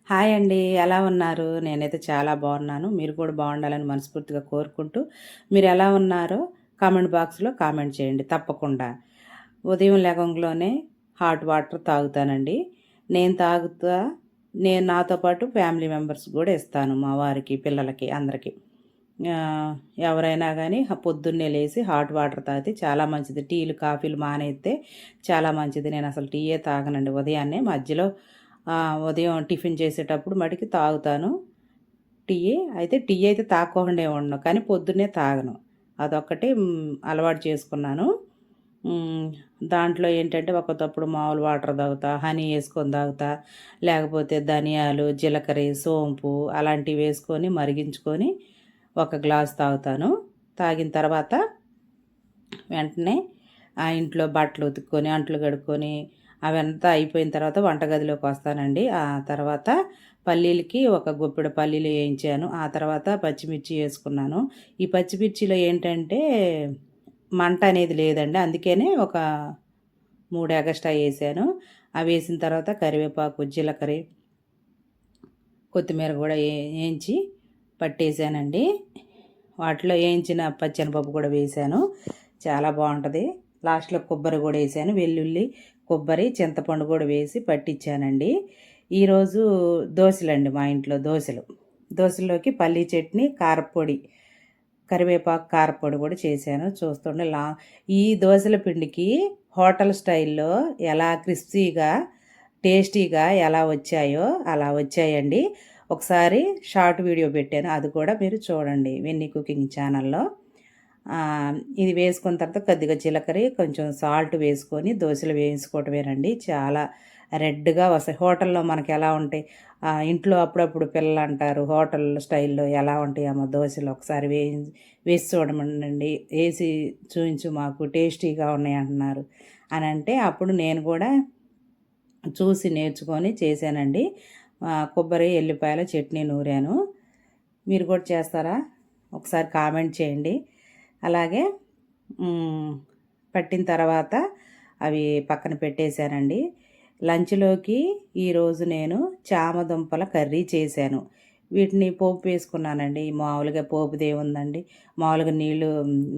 Hi అండి. ఎలా ఉన్నారు? నేనైతే చాలా బాగున్నాను. మీరు కూడా బాగుండాలని మనస్ఫూర్తిగా కోరుకుంటూ, మీరు ఎలా ఉన్నారో కామెంట్ బాక్స్‌లో కామెంట్ చేయండి తప్పకుండా. ఉదయం లెగంగానే హాట్ వాటర్ తాగుతానండి. నేను తాగుతా నేను నాతో పాటు ఫ్యామిలీ మెంబర్స్ కూడా ఇస్తాను. మా వారికి, పిల్లలకి అందరికి. ఆహ్, ఎవరైనా గానీ పొద్దున్నే లేసి హాట్ వాటర్ తాగితే చాలా మంచిది. టీలు, కాఫీలు మానేస్తే చాలా మంచిది. నేనసలు టీయే తాగనండి ఉదయాన్నే. మధ్యలో ఉదయం టిఫిన్ చేసేటప్పుడు మటికి తాగుతాను టీ. అయితే టీ అయితే తాగకుండా ఉండను. కానీ పొద్దున్నే తాగను. అదొక్కటి అలవాటు చేసుకున్నాను. హ్మ్. దాంట్లో ఏంటంటే ఒక్కొక్కప్పుడు మామూలు వాటర్ తాగుతా, హనీ యేసుకొని తాగుతా, లేకపోతే ధనియాలు, జీలకర్ర, సోంపు అలాంటివి వేసుకొని మరిగించుకొని ఒక గ్లాస్ తాగుతాను. తాగిన తర్వాత వెంటనే ఇంట్లో బట్టలు ఉతుక్కొని, అంట్లు కడుక్కొని అవంతా అయిపోయిన తర్వాత వంటగదిలోకి వస్తానండి. ఆ తర్వాత పల్లీలకి ఒక గుప్పెడు పల్లీలు వేయించాను. ఆ తర్వాత పచ్చిమిర్చి వేసుకున్నాను. ఈ పచ్చిమిర్చిలో ఏంటంటే మంట అనేది లేదండి. అందుకనే ఒక 3 ఎగస్ట్రా వేసాను. అవి వేసిన తర్వాత కరివేపాకు, జీలకర్ర, కొత్తిమీర కూడా వేయించి పట్టేసానండి. వాటిలో వేయించిన పచ్చెనపప్పు కూడా వేసాను. చాలా బాగుంటుంది. లాస్ట్లో కొబ్బరి కూడా వేసాను. వెల్లుల్లి, కొబ్బరి, చింతపండు కూడా వేసి పట్టించానండి. ఈరోజు దోశలండి మా ఇంట్లో దోశలు. దోశల్లోకి పల్లీ చట్నీ, కారపొడి, కరివేపాకు కారపొడి కూడా చేశాను. చూస్తుండే ఈ దోశల పిండికి హోటల్ స్టైల్లో ఎలా క్రిస్పీగా టేస్టీగా ఎలా వచ్చాయో అలా వచ్చాయండి. ఒకసారి షార్ట్ వీడియో పెట్టాను, అది కూడా మీరు చూడండి వెన్నీ కుకింగ్ ఛానల్లో. ఇది వేసుకున్న తర్వాత కొద్దిగా జీలకర్ర, కొంచెం సాల్ట్ వేసుకొని దోశలు వేయించుకోవటమేనండి. చాలా రెడ్గా వస్తాయి. హోటల్లో మనకి ఎలా ఉంటాయి, ఇంట్లో అప్పుడప్పుడు పిల్లలు అంటారు హోటల్ స్టైల్లో ఎలా ఉంటాయమ్మా దోశలు, ఒకసారి వేసి చూడమనండి, వేసి చూపించు మాకు టేస్టీగా ఉన్నాయి అంటున్నారు అని అంటే అప్పుడు నేను కూడా చూసి నేర్చుకొని చేశానండి. కొబ్బరి, ఎల్లిపాయల చట్నీ నూరాను. మీరు కూడా చేస్తారా? ఒకసారి కామెంట్ చేయండి. అలాగే పట్టిన తర్వాత అవి పక్కన పెట్టేశానండి. లంచ్లోకి ఈరోజు నేను చామదుంపల కర్రీ చేశాను. వీటిని పోపు వేసుకున్నానండి. మామూలుగా పోపుదేముందండి, మామూలుగా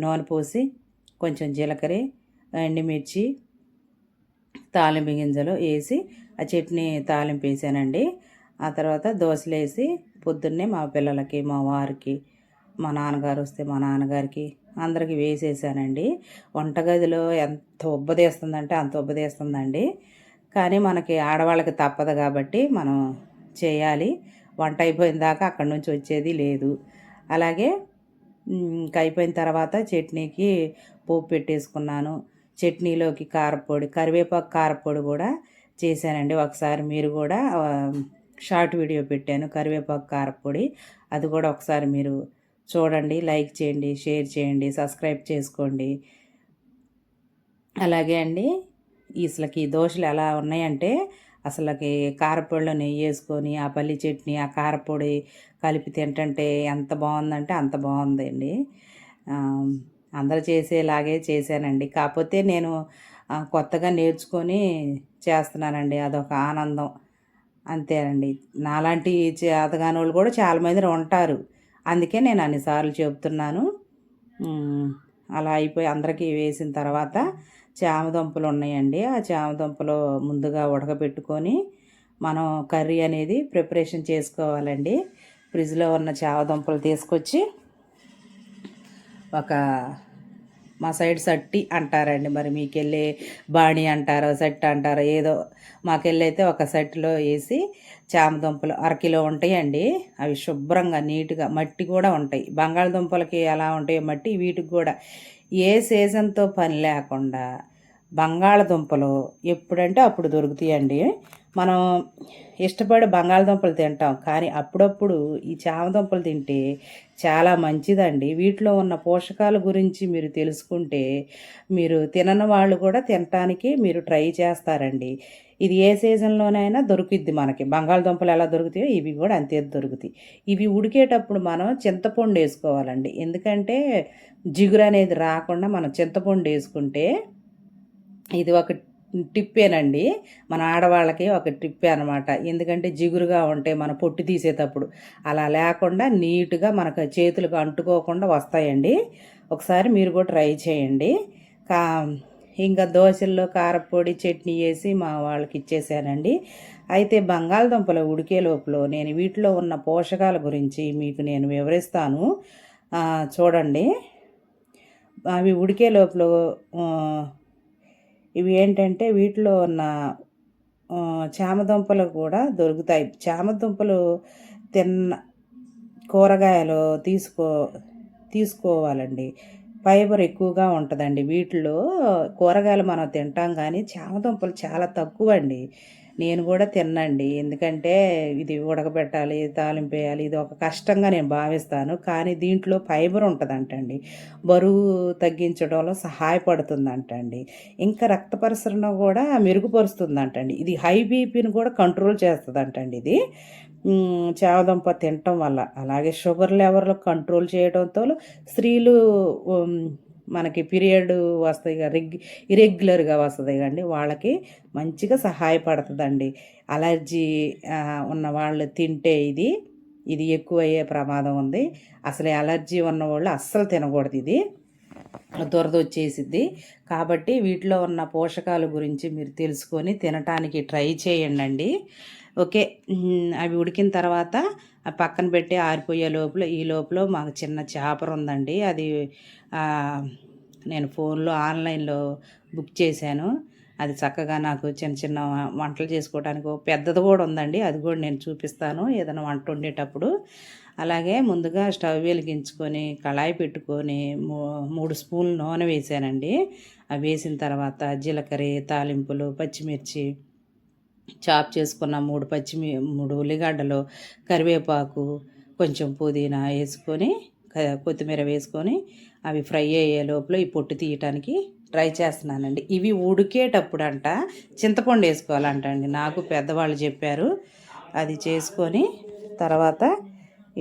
నూనె పోసి కొంచెం జీలకర్ర, ఎండుమిర్చి, తాలింపు గింజలు వేసి ఆ చట్నీ తాలింపు వేసానండి. ఆ తర్వాత దోశలు వేసి పొద్దున్నే మా పిల్లలకి, మా వారికి, మా నాన్నగారు వస్తే మా నాన్నగారికి అందరికీ వేసేసానండి. వంటగదిలో ఎంత ఉబ్బదీస్తుందంటే అంత ఉబ్బదీస్తుందండి. కానీ మనకి ఆడవాళ్ళకి తప్పదు కాబట్టి మనం చేయాలి. వంట అయిపోయిన దాకా అక్కడి నుంచి వచ్చేది లేదు. అలాగే ఇంక అయిపోయిన తర్వాత చట్నీకి పోపు పెట్టేసుకున్నాను. చట్నీలోకి కారపొడి, కరివేపాకు కారపొడి కూడా చేశానండి. ఒకసారి మీరు కూడా షార్ట్ వీడియో పెట్టాను కరివేపాకు కారపొడి, అది కూడా ఒకసారి మీరు చూడండి. లైక్ చేయండి, షేర్ చేయండి, సబ్స్క్రైబ్ చేసుకోండి. అలాగే అండి, అసలుకి ఈ దోశలు ఎలా ఉన్నాయంటే అసలుకి కారపొడిలో నెయ్యి వేసుకొని ఆ పల్లి చట్నీ, ఆ కారపొడి కలిపి తింటుంటే ఎంత బాగుందంటే అంత బాగుందండి. అందరూ చేసేలాగే చేశానండి. కాకపోతే నేను కొత్తగా నేర్చుకొని చేస్తున్నానండి. అదొక ఆనందం అంతేనండి. నాలాంటి చేతగానోళ్ళు కూడా చాలామంది ఉంటారు. అందుకే నేను అన్నిసార్లు చెబుతున్నాను. అలా అయిపోయి అందరికీ వేసిన తర్వాత చామదుంపలు ఉన్నాయండి. ఆ చామదుంపలు ముందుగా ఉడకబెట్టుకొని మనం కర్రీ అనేది ప్రిపరేషన్ చేసుకోవాలండి. ఫ్రిడ్జ్లో ఉన్న చామదుంపలు తీసుకొచ్చి ఒక మా సైడ్ సట్టి అంటారండి, మరి మీకెళ్ళి బాణి అంటారో సట్టి అంటారో ఏదో, మాకెళ్ళి అయితే ఒక సట్టిలో వేసి చామదుంపలు అరకిలో ఉంటాయండి. అవి శుభ్రంగా నీట్గా మట్టి కూడా ఉంటాయి. బంగాళదుంపలకి ఎలా ఉంటాయో మట్టి వీటికి కూడా ఏ సీజన్తో పని లేకుండా బంగాళదుంపలు ఎప్పుడంటే అప్పుడు దొరుకుతాయండి. మనం ఇష్టపడి బంగాళదుంపలు తింటాం, కానీ అప్పుడప్పుడు ఈ చామదుంపలు తింటే చాలా మంచిదండి. వీటిలో ఉన్న పోషకాల గురించి మీరు తెలుసుకుంటే మీరు తినని వాళ్ళు కూడా తినటానికి మీరు ట్రై చేస్తారండి. ఇది ఏ సీజన్లోనైనా దొరుకుద్ది మనకి. బంగాళదుంపలు ఎలా దొరుకుతాయో ఇవి కూడా అంతే దొరుకుతాయి. ఇవి ఉడికేటప్పుడు మనం చింతపండు వేసుకోవాలండి. ఎందుకంటే జిగురు అనేది రాకుండా మనం చింతపండు వేసుకుంటే ఇది ఒక టిప్పేనండి. మన ఆడవాళ్ళకి ఒక టిప్పే అనమాట. ఎందుకంటే జిగురుగా ఉంటాయి మన పొట్టు తీసేటప్పుడు. అలా లేకుండా నీట్‌గా మనకు చేతులకు అంటుకోకుండా వస్తాయండి. ఒకసారి మీరు కూడా ట్రై చేయండి. కా ఇంకా దోసల్లో కారప్పొడి, చట్నీ ఏసి మా వాళ్ళకి ఇచ్చేసానండి. అయితే బంగాళదుంపలు ఉడికే లోపల నేను వీటిలో ఉన్న పోషకాల గురించి మీకు నేను వివరిస్తాను. చూడండి. అవి ఉడికే లోపల ఇవి ఏంటంటే వీటిలో ఉన్న చామదుంపలు కూడా దొరుకుతాయి. చామదుంపలు తిన్న కూరగాయలు తీసుకోవాలండి. ఫైబర్ ఎక్కువగా ఉంటుందండి వీటిలో. కూరగాయలు మనం తింటాం కానీ చామదుంపలు చాలా తక్కువండి. నేను కూడా తిన్నండి. ఎందుకంటే ఇది ఉడకబెట్టాలి, తాలింపేయాలి, ఇది ఒక కష్టంగా నేను భావిస్తాను. కానీ దీంట్లో ఫైబర్ ఉంటుందంటండి. బరువు తగ్గించడంలో సహాయపడుతుందంటండి. ఇంకా రక్త పరిసరణ కూడా మెరుగుపరుస్తుందంటండి. ఇది హై బీపీని కూడా కంట్రోల్ చేస్తుందంటండి ఇది. చామదుంప తినటం వల్ల. అలాగే షుగర్ లెవెల్ కంట్రోల్ చేయడంతో స్త్రీలు మనకి పీరియడ్ వస్తాయి ఇరెగ్యులర్గా వస్తుంది కండి వాళ్ళకి మంచిగా సహాయపడుతుందండి. అలర్జీ ఉన్న వాళ్ళు తింటే ఇది ఎక్కువయ్యే ప్రమాదం ఉంది. అసలు అలర్జీ ఉన్నవాళ్ళు అస్సలు తినకూడదు. ఇది దురద వచ్చేసిద్ది. కాబట్టి వీటిలో ఉన్న పోషకాల గురించి మీరు తెలుసుకొని తినటానికి ట్రై చేయండి. ఓకే. అవి ఉడికిన తర్వాత పక్కన పెట్టి ఆరిపోయే లోపల ఈ లోపల మాకు చిన్న చేపర ఉందండి. అది నేను ఫోన్లో ఆన్లైన్లో బుక్ చేశాను. అది చక్కగా నాకు చిన్న చిన్న వంటలు చేసుకోవడానికి పెద్దది కూడా ఉందండి. అది కూడా నేను చూపిస్తాను ఏదైనా వంట వండేటప్పుడు. అలాగే ముందుగా స్టవ్ వెలిగించుకొని కళాయి పెట్టుకొని 3 స్పూన్లు నూనె వేసానండి. అవి వేసిన తర్వాత జీలకర్ర, తాలింపులు, పచ్చిమిర్చి, చాప్ చేసుకున్న 3 ఉల్లిగడ్డలు, కరివేపాకు, కొంచెం పుదీనా వేసుకొని కొత్తిమీర వేసుకొని అవి ఫ్రై అయ్యే లోపల ఈ పొట్టు తీయటానికి ట్రై చేస్తున్నానండి. ఇవి ఉడికేటప్పుడంట చింతపండు వేసుకోవాలంట అండి. నాకు పెద్దవాళ్ళు చెప్పారు. అది చేసుకొని తర్వాత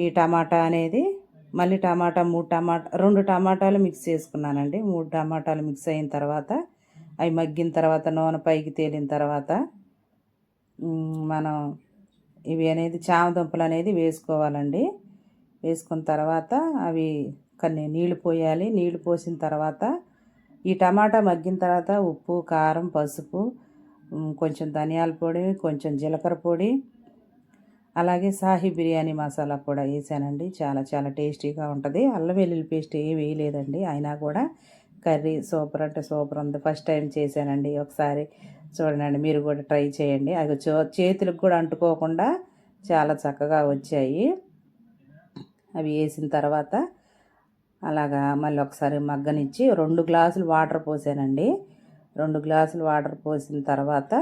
ఈ టమాటా అనేది మళ్ళీ 2 టమాటాలు మిక్స్ చేసుకున్నానండి. 3 టమాటాలు మిక్స్ అయిన తర్వాత అవి మగ్గిన తర్వాత నూనె పైకి తేలిన తర్వాత మనం ఇవి అనేది చామదుంపలు అనేది వేసుకోవాలండి. వేసుకున్న తర్వాత అవి కొన్ని నీళ్లు పోయాలి. నీళ్లు పోసిన తర్వాత ఈ టమాటా మగ్గిన తర్వాత ఉప్పు, కారం, పసుపు, కొంచెం ధనియాల పొడి, కొంచెం జీలకర్ర పొడి, అలాగే సాహి బిర్యానీ మసాలా కూడా వేసానండి. చాలా చాలా టేస్టీగా ఉంటుంది. అల్లం వెల్లుల్లి పేస్ట్ ఏం వేయలేదండి. అయినా కూడా కర్రీ సూపర్ అంటే సూపర్ ఉంది. ఫస్ట్ టైం చేశానండి. ఒకసారి చూడండి మీరు కూడా ట్రై చేయండి. అది చేతులకు కూడా అంటుకోకుండా చాలా చక్కగా వచ్చాయి. అవి వేసిన తర్వాత అలాగా మళ్ళీ ఒకసారి మగ్గనిచ్చి 2 గ్లాసులు వాటర్ పోసానండి. 2 గ్లాసులు వాటర్ పోసిన తర్వాత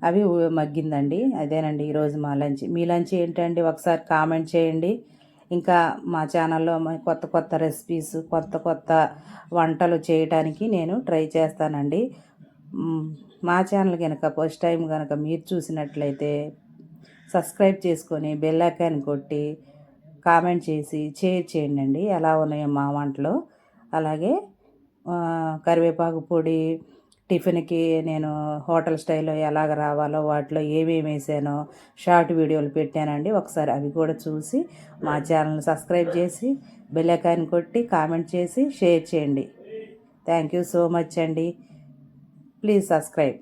అవి మగ్గిందండి. అదేనండి ఈరోజు మా లంచ్. మీ లంచ్ ఏంటండి ఒకసారి కామెంట్ చేయండి. ఇంకా మా ఛానల్లో కొత్త కొత్త రెసిపీస్, కొత్త కొత్త వంటలు చేయడానికి నేను ట్రై చేస్తానండి. మా ఛానల్ కనుక ఫస్ట్ టైం కనుక మీరు చూసినట్లయితే సబ్స్క్రైబ్ చేసుకొని బెల్ ఐకాన్ కొట్టి కామెంట్ చేసి షేర్ చేయండి ఎలా ఉన్నాయో మా వంటలు. అలాగే కరివేపాకు పొడి టిఫిన్కి నేను హోటల్ స్టైల్లో ఎలాగ రావాలో వాటిలో ఏమేమి వేసానో షార్ట్ వీడియోలు పెట్టానండి. ఒకసారి అవి కూడా చూసి మా ఛానల్ని సబ్స్క్రైబ్ చేసి బెల్ ఐకాన్ కొట్టి కామెంట్ చేసి షేర్ చేయండి. థ్యాంక్ యూ సో మచ్ అండి. Please subscribe.